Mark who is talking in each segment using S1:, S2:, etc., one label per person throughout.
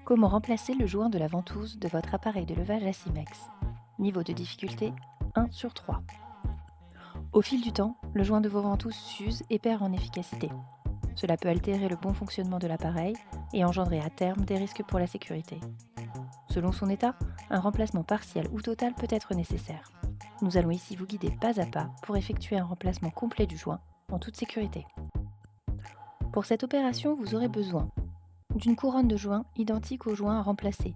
S1: Comment remplacer le joint de la ventouse de votre appareil de levage Assimex? Niveau de difficulté 1 sur 3. Au fil du temps, le joint de vos ventouses s'use et perd en efficacité. Cela peut altérer le bon fonctionnement de l'appareil et engendrer à terme des risques pour la sécurité. Selon son état, un remplacement partiel ou total peut être nécessaire. Nous allons ici vous guider pas à pas pour effectuer un remplacement complet du joint en toute sécurité. Pour cette opération, vous aurez besoin d'une couronne de joint identique au joint à remplacer.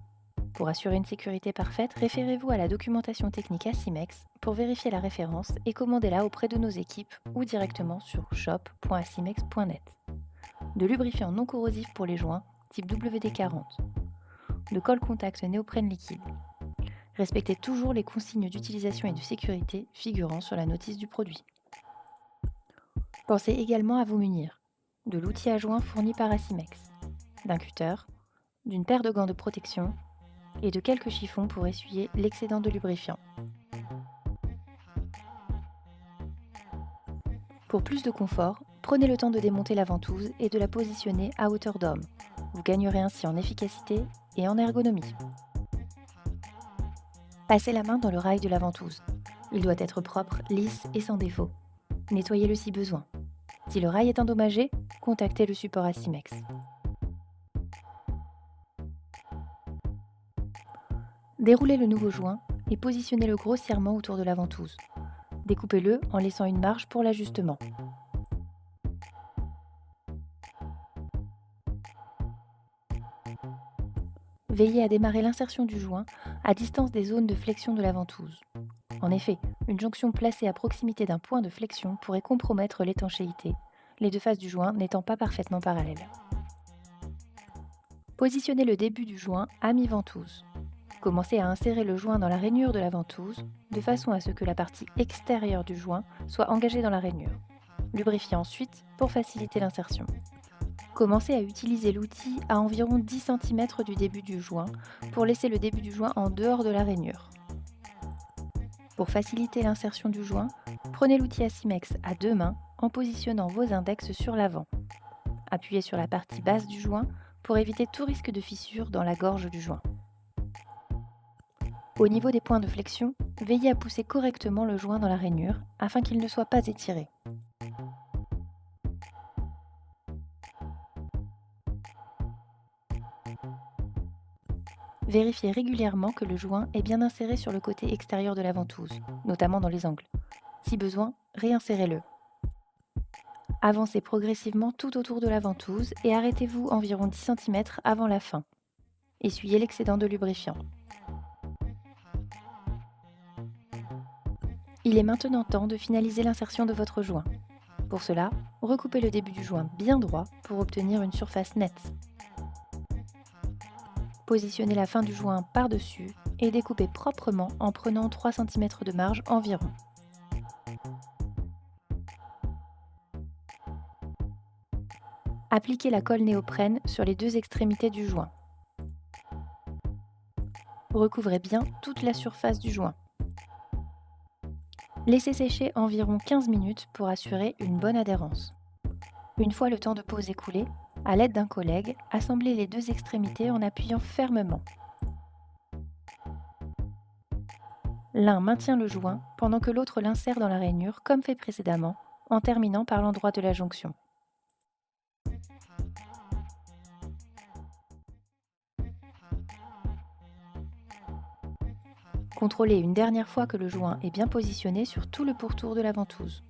S1: Pour assurer une sécurité parfaite, référez-vous à la documentation technique Assimex pour vérifier la référence et commandez-la auprès de nos équipes ou directement sur shop.assimex.net. De lubrifiant non corrosif pour les joints, type WD-40. De colle contact néoprène liquide. Respectez toujours les consignes d'utilisation et de sécurité figurant sur la notice du produit. Pensez également à vous munir de l'outil à joint fourni par Assimex, d'un cutter, d'une paire de gants de protection et de quelques chiffons pour essuyer l'excédent de lubrifiant. Pour plus de confort, prenez le temps de démonter la ventouse et de la positionner à hauteur d'homme. Vous gagnerez ainsi en efficacité et en ergonomie. Passez la main dans le rail de la ventouse. Il doit être propre, lisse et sans défaut. Nettoyez-le si besoin. Si le rail est endommagé, contactez le support Assimex. Déroulez le nouveau joint et positionnez-le grossièrement autour de la ventouse. Découpez-le en laissant une marge pour l'ajustement. Veillez à démarrer l'insertion du joint à distance des zones de flexion de la ventouse. En effet, une jonction placée à proximité d'un point de flexion pourrait compromettre l'étanchéité, les deux faces du joint n'étant pas parfaitement parallèles. Positionnez le début du joint à mi-ventouse. Commencez à insérer le joint dans la rainure de la ventouse, de façon à ce que la partie extérieure du joint soit engagée dans la rainure. Lubrifiez ensuite pour faciliter l'insertion. Commencez à utiliser l'outil à environ 10 cm du début du joint pour laisser le début du joint en dehors de la rainure. Pour faciliter l'insertion du joint, prenez l'outil Assimex à deux mains en positionnant vos index sur l'avant. Appuyez sur la partie basse du joint pour éviter tout risque de fissure dans la gorge du joint. Au niveau des points de flexion, veillez à pousser correctement le joint dans la rainure afin qu'il ne soit pas étiré. Vérifiez régulièrement que le joint est bien inséré sur le côté extérieur de la ventouse, notamment dans les angles. Si besoin, réinsérez-le. Avancez progressivement tout autour de la ventouse et arrêtez-vous environ 10 cm avant la fin. Essuyez l'excédent de lubrifiant. Il est maintenant temps de finaliser l'insertion de votre joint. Pour cela, recoupez le début du joint bien droit pour obtenir une surface nette. Positionnez la fin du joint par-dessus et découpez proprement en prenant 3 cm de marge environ. Appliquez la colle néoprène sur les deux extrémités du joint. Recouvrez bien toute la surface du joint. Laissez sécher environ 15 minutes pour assurer une bonne adhérence. Une fois le temps de pause écoulé, à l'aide d'un collègue, assemblez les deux extrémités en appuyant fermement. L'un maintient le joint pendant que l'autre l'insère dans la rainure comme fait précédemment, en terminant par l'endroit de la jonction. Contrôlez une dernière fois que le joint est bien positionné sur tout le pourtour de la ventouse.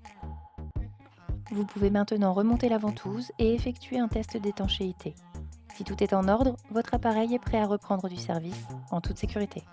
S1: Vous pouvez maintenant remonter la ventouse et effectuer un test d'étanchéité. Si tout est en ordre, votre appareil est prêt à reprendre du service en toute sécurité.